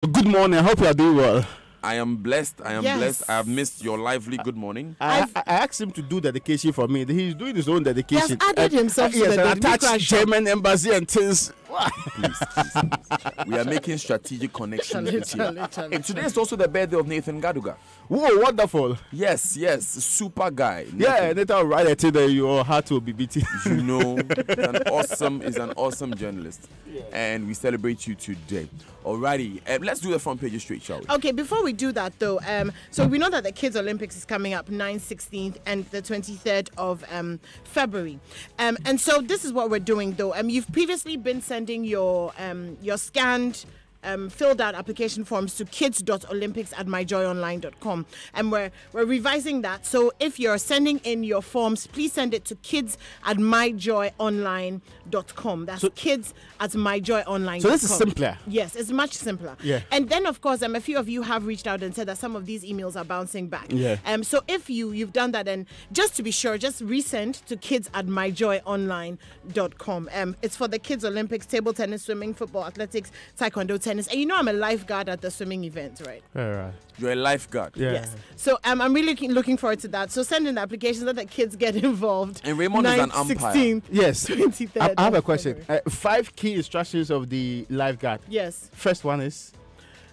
Good morning. I hope you are doing well. I am blessed. I am Yes. blessed. I have missed your lively good morning. I asked him to do dedication for me. He's doing his own dedication. He has added himself to yes, the and attached dedication. German embassy and things. Please. We are making strategic connections this year. Charlie. And today is also the birthday of Nathan Gaduga. Whoa, wonderful. Yes, super guy. Yeah, Nathan, right at it, your heart will be beating. You know, is an awesome journalist. Yeah. And we celebrate you today. Alrighty, let's do the front page straight, shall we? Okay, before we do that though, so we know that the Kids Olympics is coming up 9th, 16th, and the 23rd of February. And so this is what we're doing though. You've previously been sending your scanned filled out application forms to kids.olympics@myjoyonline.com, and we're revising that. So if you're sending in your forms, please send it to kids@myjoyonline.com. That's kids@myjoyonline.com. So this is simpler. Yes, it's much simpler. Yeah. And then of course, a few of you have reached out and said that some of these emails are bouncing back. Yeah. So if you've done that, and just to be sure, just resend to kids@myjoyonline.com. It's for the Kids Olympics: table tennis, swimming, football, athletics, taekwondo, tennis. And you know I'm a lifeguard at the swimming event, right? All right. You're a lifeguard. Yeah. Yes. So I'm really looking forward to that. So send in the applications so that kids get involved. And Raymond is an 9th, umpire. 16th, Yes. 23rd. I have a of question. February. 5 key instructions of the lifeguard. Yes. First one is?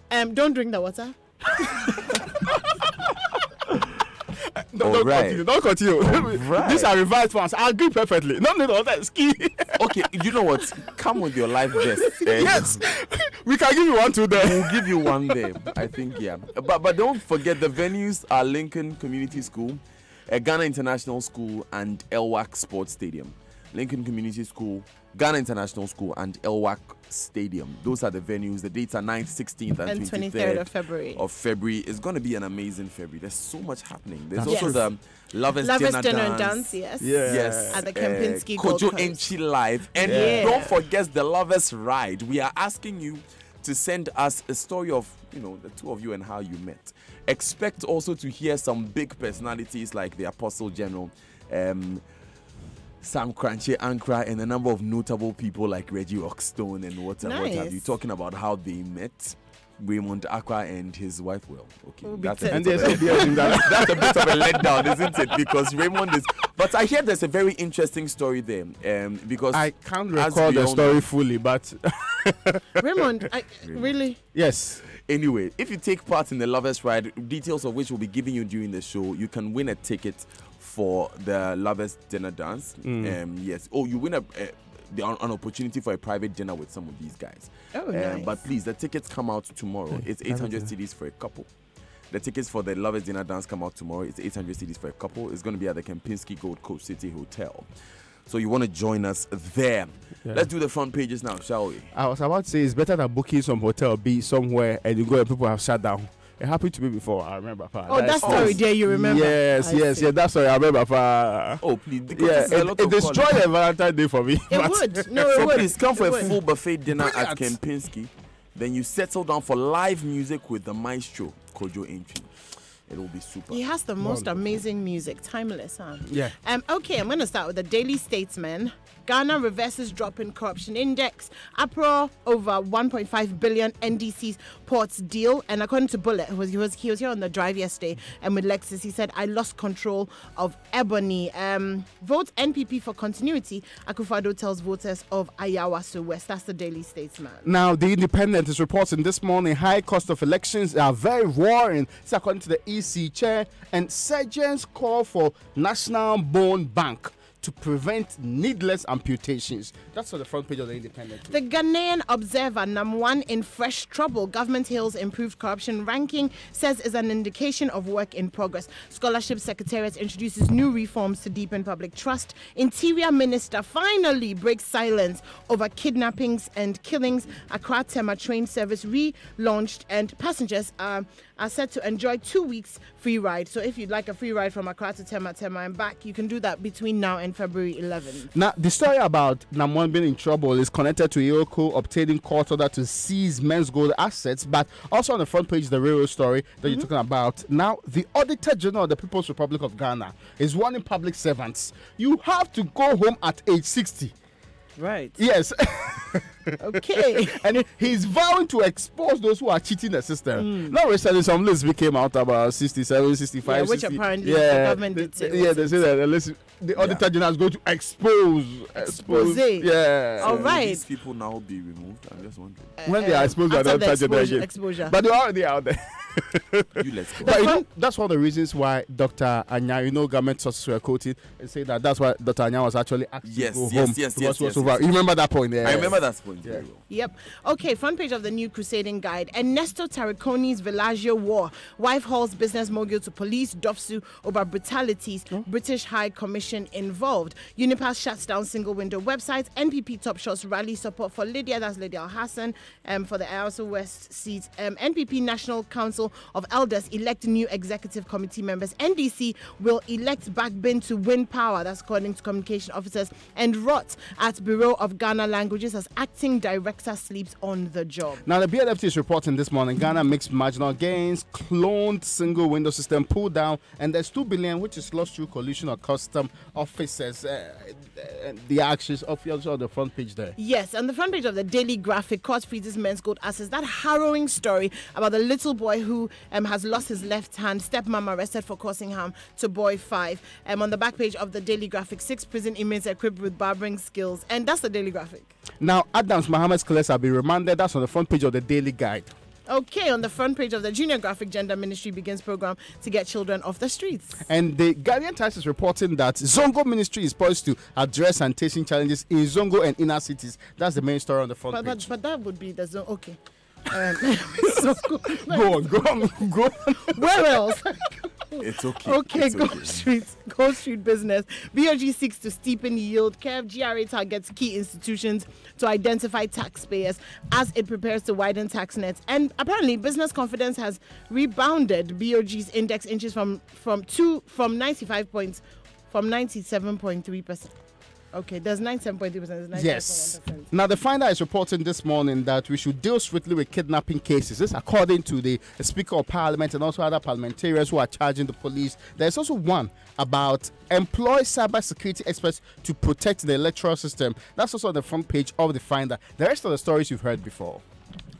Don't drink the water. Don't continue. Right. These are revised ones. I agree perfectly. No need all that ski. Okay, you know what? Come with your life vest. Yes. We can give you one today. We'll give you one there. I think, yeah. But don't forget the venues are Lincoln Community School, Ghana International School, and Elwak Sports Stadium. Lincoln Community School, Ghana International School, and Elwak Stadium. Those are the venues. The dates are 9th, 16th, and 23rd of February. It's going to be an amazing February. There's so much happening. There's Yes. also the Lovers Dinner Dinner and Dance. Dance, yes. Yeah. Yes. At the Kempinski Gold Kojo Coast. Enchi Live. And Yeah. don't forget the Lovers Ride. We are asking you to send us a story of, the two of you and how you met. Expect also to hear some big personalities like the Apostle General, Sam Crunchy Ankra, and a number of notable people like Reggie Rockstone and what have Nice. you, talking about how they met. Raymond Akwa and his wife. Well, okay, that's a And bit there's of a- that's a bit of a letdown, isn't it? Because Raymond is. But I hear there's a very interesting story there. Because I can't as recall we the all story know- fully, but Raymond, really? yes. Anyway, if you take part in the Lovers Ride, details of which we'll be giving you during the show, you can win a ticket for the Lovers Dinner Dance. Yes. Oh, you win an opportunity for a private dinner with some of these guys. Oh, nice. But please, the tickets come out tomorrow. It's 800 CDs for a couple. The tickets for the Lovers Dinner Dance come out tomorrow. It's 800 CDs for a couple. It's going to be at the Kempinski Gold Coast City Hotel. So you want to join us there. Yeah. Let's do the front pages now, shall we? I was about to say it's better than booking some hotel B somewhere and you go and people have shut down. It happened to me before. I remember. Oh, that story there, you remember? Yes, I see. that's story. I remember. Oh, please. Because Yeah, there's a lot it of destroyed quality. the Valentine's Day for me. It but- would. No, it So would. please come for It a would. full buffet dinner at Brilliant. Kempinski. Then you settle down for live music with the maestro, Kojo Entry. It will be super. He has the most Wonderful. amazing music, timeless, huh? Yeah. Okay, I'm going to start with the Daily Statesman. Ghana reverses drop in corruption index. APRO over 1.5 billion NDC's ports deal. And according to Bullet, he was here on the drive yesterday, and with Lexus, he said, I lost control of Ebony. Vote NPP for continuity. Akufo-Addo tells voters of Ayawaso West. That's the Daily Statesman. Now, the Independent is reporting this morning high cost of elections are very worrying. It's according to the EC chair, and surgeons call for National Bone Bank to prevent needless amputations. That's on the front page of the Independent. The Ghanaian Observer, #1 in fresh trouble. Government hails improved corruption ranking, says is an indication of work in progress. Scholarship Secretariat introduces new reforms to deepen public trust. Interior Minister finally breaks silence over kidnappings and killings. Accra Tema train service relaunched, and passengers are set to enjoy 2 weeks free ride. So if you'd like a free ride from Accra to Tema and back, you can do that between now and February 11th. Now, the story about Namwan being in trouble is connected to Ioko obtaining court order to seize men's gold assets, but also on the front page, the real story that you're talking about. Now, the Auditor General of the People's Republic of Ghana is warning public servants. You have to go home at age 60. Right. Yes. Okay. And he's vowing to expose those who are cheating the system. Now recently some lists became out about 67, 65, Yeah, which 60. apparently the government did say. They say that the Auditor General is going to expose. Yeah. All So right. will these people now be removed? I'm just wondering. When they are exposed by the after the Auditor General exposure. again. But they're already out there. You let's go. But you know, that's one of the reasons why Dr. Anya, government sources were quoted and say that's why Dr. Anya was actually asked to go home. Yes. You remember that point there? I remember that point very well. Yep. Okay, front page of the New Crusading Guide. Ernesto Tarraconi's Villaggio War. Wife hauls business mogul to police, Dofsu over brutalities. British High Commission involved. Unipass shuts down single window websites. NPP top shots rally support for Lydia, that's Lydia Al-Hassan, for the Aosa West seat. NPP National Council of Elders elect new executive committee members. NDC will elect Backbin to win power, that's according to communication officers. And Rot at Bureau of Ghana Languages as acting director sleeps on the job. Now, the BLFT is reporting this morning Ghana makes marginal gains, cloned single window system pulled down, and there's 2 billion which is lost through collusion of custom officers. The actions of the front page there. Yes, on the front page of the Daily Graphic, court freezes men's gold assets. That harrowing story about the little boy who has lost his left hand, stepmom arrested for causing harm to boy 5. On the back page of the Daily Graphic, 6 prison inmates equipped with barbering skills. And that's the Daily Graphic. Now, Adams Mohammed's class have been remanded. That's on the front page of the Daily Guide. Okay, on the front page of the Junior Graphic, Gender Ministry begins program to get children off the streets. And the Guardian Times is reporting that Zongo Ministry is poised to address sanitation challenges in Zongo and inner cities. That's the main story on the front page. But that would be the zone. Okay. Go on. Where else? It's okay. Okay, it's Go Street business. BOG seeks to steepen yield. GRA targets key institutions to identify taxpayers as it prepares to widen tax nets. And apparently, business confidence has rebounded. BOG's index inches from 95 points, from 97.3%. Okay, there's 97.3%. There's 97.1%. Yes. Now, the Finder is reporting this morning that we should deal swiftly with kidnapping cases. This, according to the Speaker of Parliament and also other parliamentarians who are charging the police. There's also one about employ cybersecurity experts to protect the electoral system. That's also on the front page of the Finder. The rest of the stories you've heard before.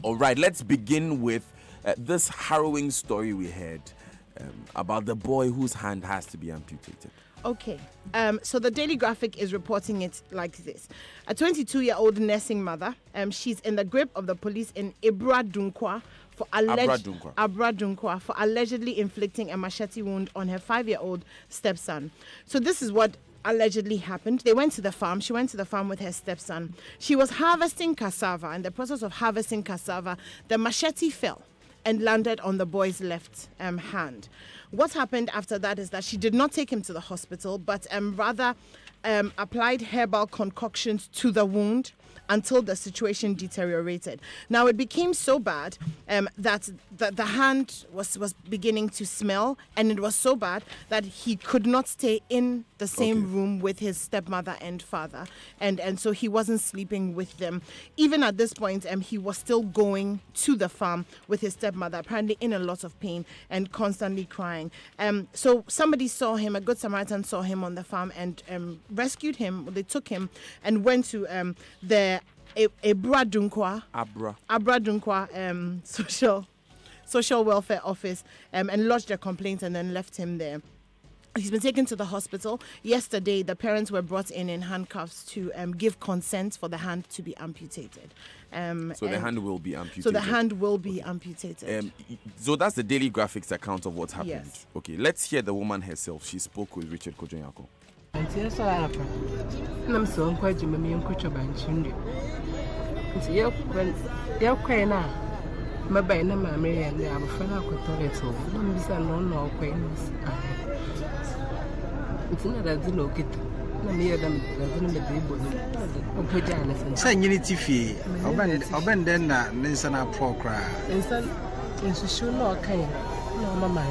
All right, let's begin with this harrowing story we heard about the boy whose hand has to be amputated. Okay, so the Daily Graphic is reporting it like this. A 22-year-old nursing mother, she's in the grip of the police in Abra Dunkwa for allegedly inflicting a machete wound on her 5-year-old stepson. So this is what allegedly happened. They went to the farm. She went to the farm with her stepson. She was harvesting cassava. In the process of harvesting cassava, the machete fell and landed on the boy's left hand. What happened after that is that she did not take him to the hospital, but rather applied herbal concoctions to the wound until the situation deteriorated. Now, it became so bad that the hand was beginning to smell, and it was so bad that he could not stay in the same room with his stepmother and father, and so he wasn't sleeping with them. Even at this point, he was still going to the farm with his stepmother, apparently in a lot of pain and constantly crying. So somebody saw him, a good Samaritan saw him on the farm and rescued him. They took him and went to the Abra Dunkwa social welfare office and lodged a complaint and then left him there. He's been taken to the hospital. Yesterday, the parents were brought in handcuffs to give consent for the hand to be amputated. So the hand will be amputated. So the hand will be amputated. So that's the Daily Graphics account of what happened. Yes. Okay, let's hear the woman herself. She spoke with Richard Kojonyako. Saying Tiffy, Obenden, Ninsana Procra. And so, sure, no, okay. No, Mamma,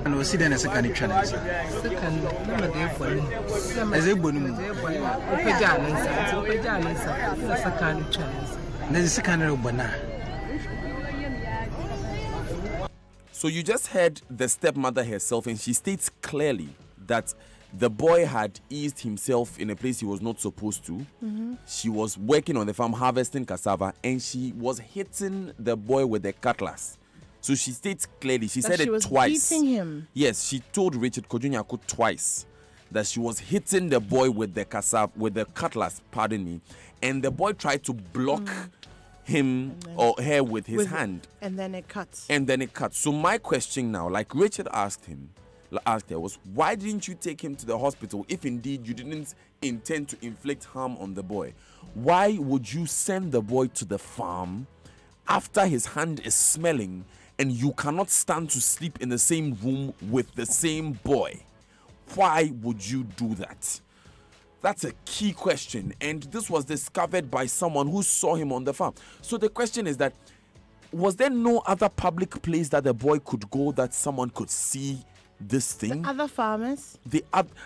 and was sitting as a kind of channel. Second, number there for me. As a bonum, Pajamas, a kind of channel. There's a kind of banana. So you just heard the stepmother herself, and she states clearly that The boy had eased himself in a place he was not supposed to. She was working on the farm harvesting cassava, and she was hitting the boy with a cutlass. So she states clearly, she said she it was twice. beating him. Yes, she told Richard Kojunyako twice that she was hitting the boy with the cutlass, pardon me, and the boy tried to block him or her with his hand. And then it cuts. So my question now, like Richard asked her, was why didn't you take him to the hospital if indeed you didn't intend to inflict harm on the boy? Why would you send the boy to the farm after his hand is smelling and you cannot stand to sleep in the same room with the same boy? Why would you do that? That's a key question, and this was discovered by someone who saw him on the farm. So the question is that, was there no other public place that the boy could go that someone could see this thing? The other farmers. This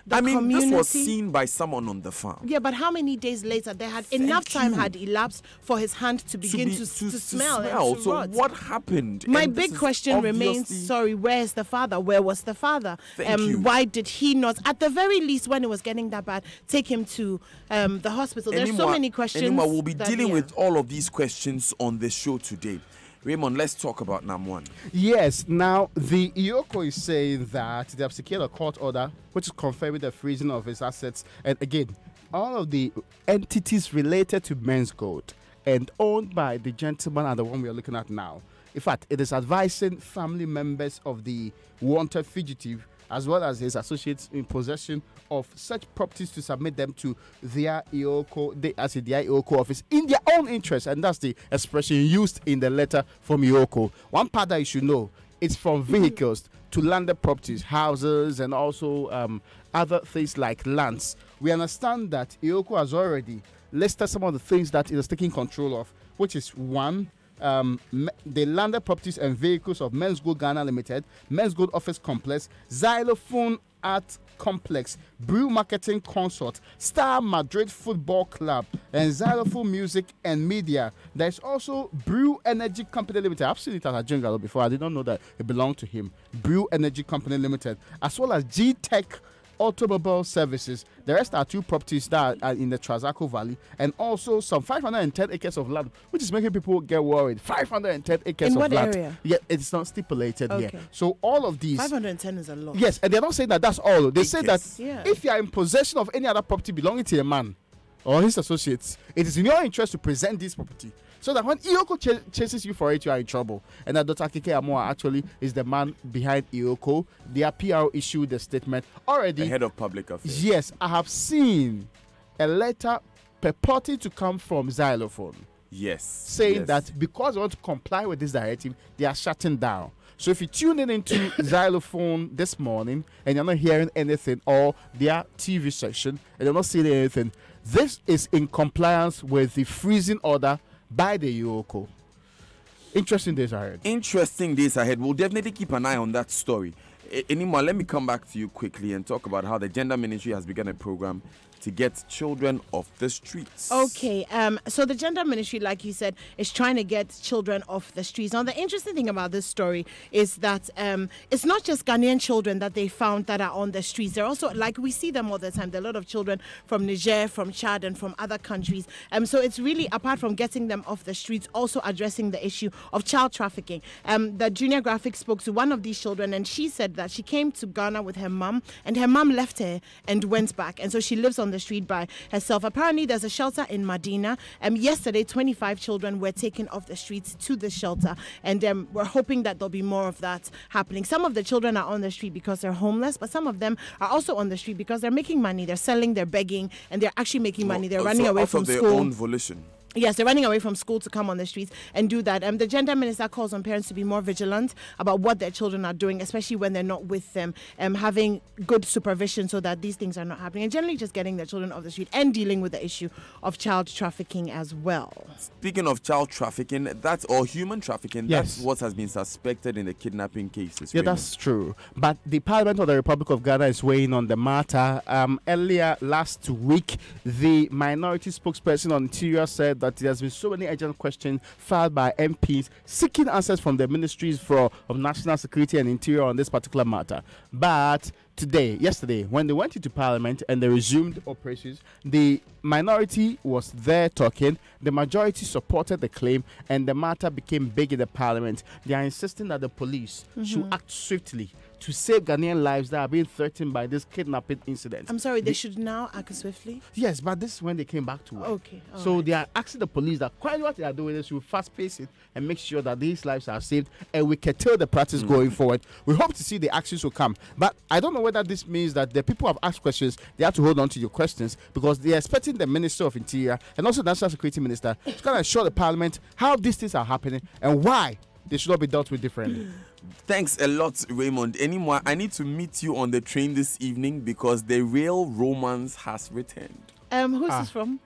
community. was seen by someone on the farm. Yeah, but how many days later they had enough time had elapsed for his hand to begin to smell and to so rot? what happened? My And big this is question remains, obviously- sorry, where is the father? Where was the father? Thank you. Why did he not, at the very least, when it was getting that bad, take him to the hospital? There's so many questions. Anymore, we'll be that- dealing yeah. with all of these questions on the show today. Raymond, let's talk about Nam1. Yes, now the IOCO is saying that they have secured a court order which is confirming the freezing of his assets. And again, all of the entities related to Men's Gold and owned by the gentleman are the one we are looking at now. In fact, it is advising family members of the wanted fugitive as well as his associates in possession of such properties to submit them to their IOCO, their IOCO office in their own interest. And that's the expression used in the letter from IOCO. One part that you should know, it's from vehicles to landed properties, houses, and also other things like lands. We understand that IOCO has already listed some of the things that it is taking control of, which is one, the landed properties and vehicles of Men's Gold Ghana Limited, Men's Gold Office Complex, Xylophone Art Complex, Brew Marketing Consort, Star Madrid Football Club, and Xylophone Music and Media. There's also Brew Energy Company Limited. I've seen it at a jungle before. I did not know that it belonged to him. Brew Energy Company Limited, as well as G-Tech Automobile Services. The rest are two properties that are in the Trazaco Valley, and also some 510 acres of land, which is making people get worried. 510 acres In of what land. area? Yeah, it's not stipulated Okay. here. So all of these. 510 is a lot. Yes, and they're not saying that that's all. They say that Yeah. if you are in possession of any other property belonging to a man or his associates, it is in your interest to present this property. So that when IOCO chases you for it, you are in trouble. And that Dr. Kike Amoa actually is the man behind IOCO. Their PRO issued the statement already. The head of public affairs. Yes, I have seen a letter purporting to come from Xylophone Yes. saying yes. that because they want to comply with this directive, they are shutting down. So if you tune in into Xylophone this morning and you're not hearing anything, or their TV section and you're not seeing anything, this is in compliance with the freezing order by the IOCO. Interesting days ahead. Interesting days ahead. We'll definitely keep an eye on that story. Anymore, let me come back to you quickly and talk about how the Gender Ministry has begun a program to get children off the streets. Okay, so the Gender Ministry, like you said, is trying to get children off the streets. Now, the interesting thing about this story is that it's not just Ghanaian children that they found that are on the streets. They're also, like we see them all the time, there are a lot of children from Niger, from Chad, and from other countries. So it's really, apart from getting them off the streets, also addressing the issue of child trafficking. The Junior Graphic spoke to one of these children, and she said that she came to Ghana with her mum, and her mum left her and went back. And so she lives on the street by herself. Apparently, there's a shelter in Medina. Yesterday, 25 children were taken off the streets to the shelter, and we're hoping that there'll be more of that happening. Some of the children are on the street because they're homeless, but some of them are also on the street because they're making money. They're selling, they're begging, and they're actually making money. They're running away from their school. own volition. Yes, they're running away from school to come on the streets and do that. The gender minister calls on parents to be more vigilant about what their children are doing, especially when they're not with them, having good supervision so that these things are not happening, and generally just getting their children off the street and dealing with the issue of child trafficking as well. Speaking of child trafficking, or human trafficking, Yes. that's what has been suspected in the kidnapping cases. Yeah, Raymond. that's true. But the Parliament of the Republic of Ghana is weighing on the matter. Earlier last week, the minority spokesperson on Interior said that there has been so many urgent questions filed by MPs seeking answers from the ministries of National Security and Interior on this particular matter. But yesterday, when they went into Parliament and they resumed operations, the minority was there talking. The majority supported the claim, and the matter became big in the Parliament. They are insisting that the police should act swiftly to save Ghanaian lives that are being threatened by this kidnapping incident. I'm sorry, they should now act swiftly? Yes, but this is when they came back to work. Okay. So they are asking the police that quite what they are doing is to fast pace it and make sure that these lives are saved, and we curtail the practice going forward. We hope to see the actions will come. But I don't know whether this means that the people have asked questions, they have to hold on to your questions, because they are expecting the Minister of Interior and also the National Security Minister to kind of show the Parliament how these things are happening and why they should not be dealt with differently. Thanks a lot, Raymond. Anymore, I need to meet you on the train this evening because the real romance has returned. Who's this from?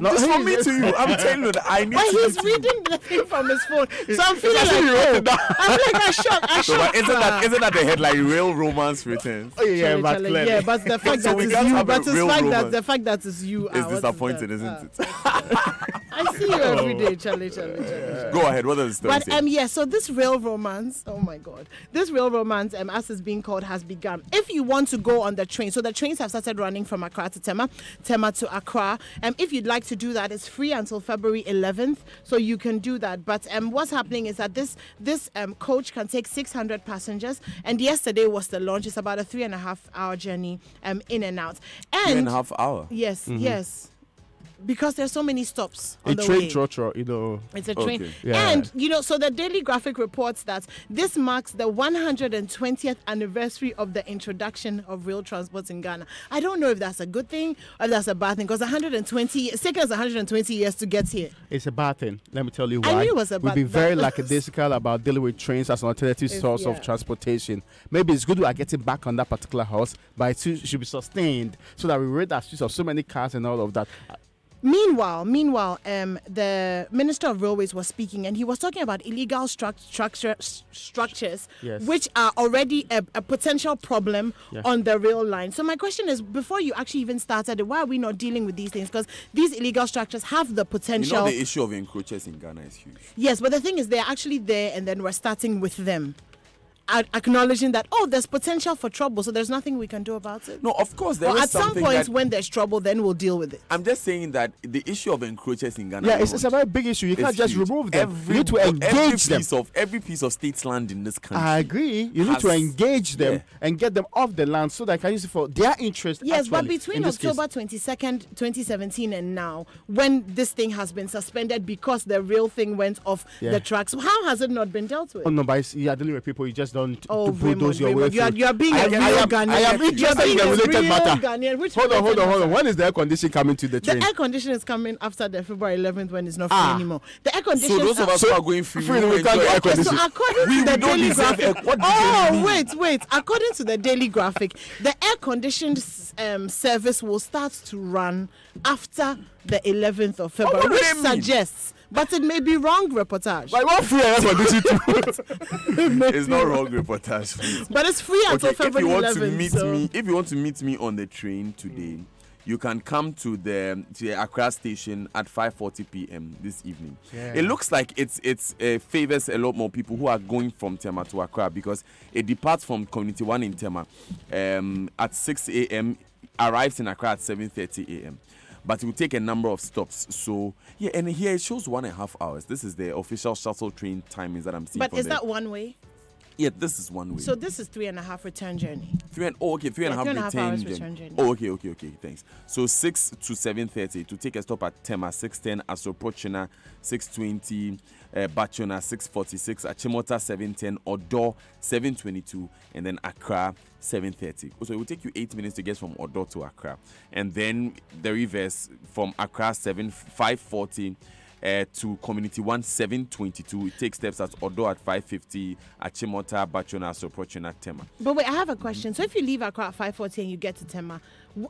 This from me to you. I'm telling you that I need But to he's meet you. reading the thing from his phone. So I'm feeling like, I shocked. So, but isn't that the headline? Real romance returns. Oh, yeah, but Charlie, clearly. yeah, but the fact So that we it's can't you, have but a real romance. the fact that it's you, It's disappointing, isn't it? I see you every day, Charlie. Go ahead. What does the story But say? yeah, so this real romance, oh my God, this real romance, as it's being called, has begun. If you want to go on the train, so the trains have started running from Accra to Tema to Accra. If you'd like to do that, it's free until February 11th, so you can do that. But what's happening is that this coach can take 600 passengers, and yesterday was the launch. It's about a 3.5-hour journey in and out. And 3.5 hours. yes, yes. Because there's so many stops on A the train way. trotro, you know. It's a train. Okay. Yeah. And, so the Daily Graphic reports that this marks the 120th anniversary of the introduction of rail transport in Ghana. I don't know if that's a good thing or if that's a bad thing, because it's taken us 120 years to get here. It's a bad thing. Let me tell you why. I knew it was a We've bad been very thing. lackadaisical about dealing with trains as an alternative source of yeah. transportation. Maybe it's good we are getting back on that particular horse, but it should be sustained so that we rid our streets of so many cars and all of that. Meanwhile, the Minister of Railways was speaking, and he was talking about illegal structures, Yes. which are already a potential problem Yeah. on the rail line. So my question is, before you actually even started it, why are we not dealing with these things? Because these illegal structures have the You potential. know the issue of encroachers in Ghana is huge. Yes, but the thing is, they're actually there, and then we're starting with them. Acknowledging that, there's potential for trouble, so there's nothing we can do about it. No, of course there Or is at some something point, that when there's trouble, then we'll deal with it. I'm just saying that the issue of encroachers in Ghana. Yeah, it's a very big issue. You can't It's just huge. remove them. Every, you need to engage them. Every piece of state land in this country. I agree. You need to has- engage them yeah. and get them off the land so that I can use it for their interest. Yes, but actually, between in this case. October 22nd, 2017 and now, when this thing has been suspended because the real thing went off Yeah. the tracks, how has it not been dealt with? Oh no, but you are dealing with people. You just don't Raymond, bulldoze your way Raymond, through. you are being a real Ghanaian. I am You are interested being in the a related real matter. Ghanaian. Which Hold on. related matter? When is the air condition coming to the The train? air condition is coming after the February 11th when it's not free anymore. The air So condition. those of us who are going free, free, will we can't enjoy get air air conditioning. So according We to the don't Daily deserve Graphic, what do you mean? wait. According to the Daily Graphic, the air conditioned service will start to run after the 11th of February, what do which they mean? suggests, but it may be wrong reportage. Like what free air conditioning too? It's not wrong reportage. Please. But it's free until Okay, if February you want 11th. to meet so. me, if you want to meet me on the train today, you can come to the Accra station at 5:40 p.m. this evening. Yeah. It looks like it favors a lot more people who are going from Tema to Accra because it departs from Community 1 in Tema at 6 a.m., arrives in Accra at 7:30 a.m. But it will take a number of stops. So, yeah, and here it shows 1.5 hours. This is the official shuttle train timings that I'm seeing. But from is there. that one way? Yeah, this is one way. So this is 3.5 return journey. Three and a half 3.5 hours return return journey. Oh, okay, thanks. So 6 to 7:30 to take a stop at Tema, 6:10 Asoprochina, 6:20 Bachona, 6:46 Achimota, 7:10 Odo, 7:22, and then Accra, 7:30. So it will take you 8 minutes to get from Odo to Accra, and then the reverse from Accra 5:40. To Community 1, 7:22. It takes steps at Odo at 5:50, at Chimota, Bachona, Soprochina, Tema. But wait, I have a question. So if you leave Accra at 5:40 and you get to Tema,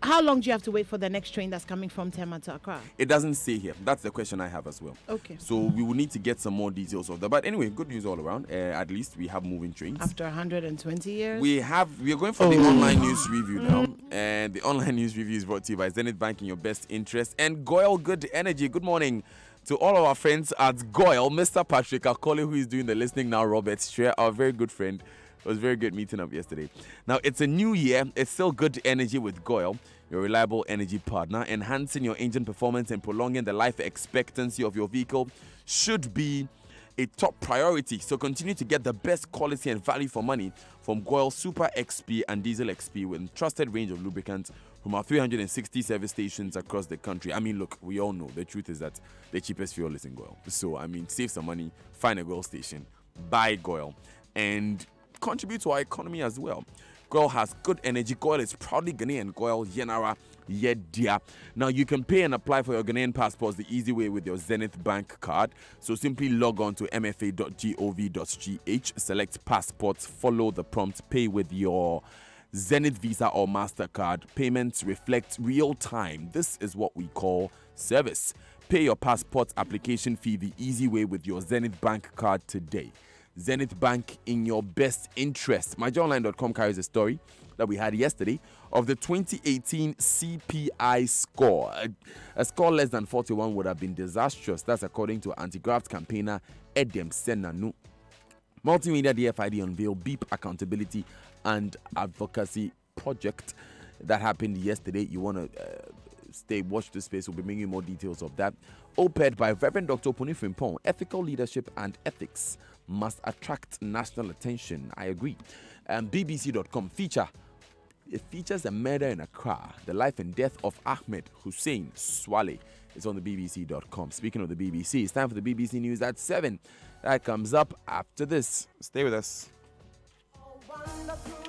how long do you have to wait for the next train that's coming from Tema to Accra? It doesn't say here. That's the question I have as well. Okay. So we will need to get some more details of that. But anyway, good news all around. At least we have moving trains. After 120 years? We are going for the online news review now. And the online news review is brought to you by Zenith Bank in your best interest and Goyle Good Energy. Good morning to all of our friends at Goyle, Mr. Patrick Akole, who is doing the listening now, Robert Strea, our very good friend, It was very good meeting up yesterday. Now, it's a new year. It's still good energy with GOIL, your reliable energy partner. Enhancing your engine performance and prolonging the life expectancy of your vehicle should be a top priority. So continue to get the best quality and value for money from GOIL Super XP and Diesel XP with a trusted range of lubricants from our 360 service stations across the country. I mean, look, we all know the truth is that the cheapest fuel is in GOIL. So, I mean, save some money, find a GOIL station, buy GOIL, and contribute to our economy as well. GOIL has good energy. GOIL is proudly Ghanaian. GOIL Yenara Yedia. Now you can pay and apply for your Ghanaian passports the easy way with your Zenith Bank card. So simply log on to mfa.gov.gh, select passports, follow the prompt, pay with your Zenith Visa or MasterCard. Payments reflect real time. This is what we call service. Pay your passport application fee the easy way with your Zenith Bank card today. Zenith Bank in your best interest. MyJoyOnline.com carries a story that we had yesterday of the 2018 CPI score. A score less than 41 would have been disastrous. That's according to anti-graft campaigner Edem Senanu. Multimedia DFID unveiled BEEP accountability and advocacy project that happened yesterday. You want to watch this space. We'll be bringing you more details of that. OPED by Reverend Dr. Puni Frimpong. Ethical leadership and ethics must attract national attention. I agree. BBC.com it features a murder in Accra, the life and death of Ahmed Hussein Swale. It's on the BBC.com. Speaking of the BBC, it's time for the BBC News at 7. That comes up after this. Stay with us. Oh, wonderful.